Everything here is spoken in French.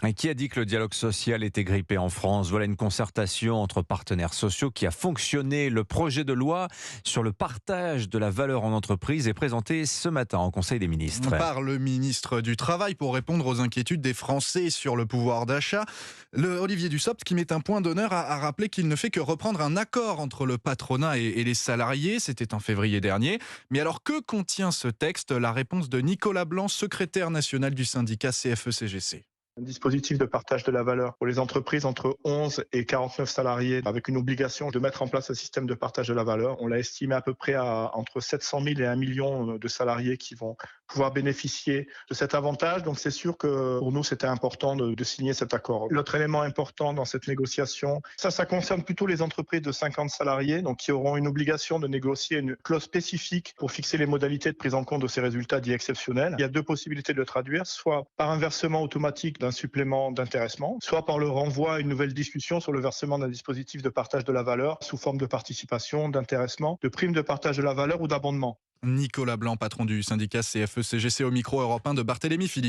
Et qui a dit que le dialogue social était grippé en France? Voilà une concertation entre partenaires sociaux qui a fonctionné. Le projet de loi sur le partage de la valeur en entreprise est présenté ce matin en Conseil des ministres. Par le ministre du Travail pour répondre aux inquiétudes des Français sur le pouvoir d'achat. Olivier Dussopt qui met un point d'honneur à rappeler qu'il ne fait que reprendre un accord entre le patronat et les salariés. C'était en février dernier. Mais alors que contient ce texte? La réponse de Nicolas Blanc, secrétaire national du syndicat CFE-CGC. Un dispositif de partage de la valeur pour les entreprises entre 11 et 49 salariés avec une obligation de mettre en place un système de partage de la valeur. On l'a estimé à peu près à entre 700 000 et 1 million de salariés qui vont pouvoir bénéficier de cet avantage. Donc c'est sûr que pour nous, c'était important de signer cet accord. L'autre élément important dans cette négociation, ça concerne plutôt les entreprises de 50 salariés, donc qui auront une obligation de négocier une clause spécifique pour fixer les modalités de prise en compte de ces résultats dits exceptionnels. Il y a deux possibilités de le traduire, soit par un versement automatique d'un supplément d'intéressement, soit par le renvoi à une nouvelle discussion sur le versement d'un dispositif de partage de la valeur sous forme de participation, d'intéressement, de prime de partage de la valeur ou d'abondement. Nicolas Blanc, patron du syndicat CFE-CGC au micro Europe 1 de Barthélémy Philippe.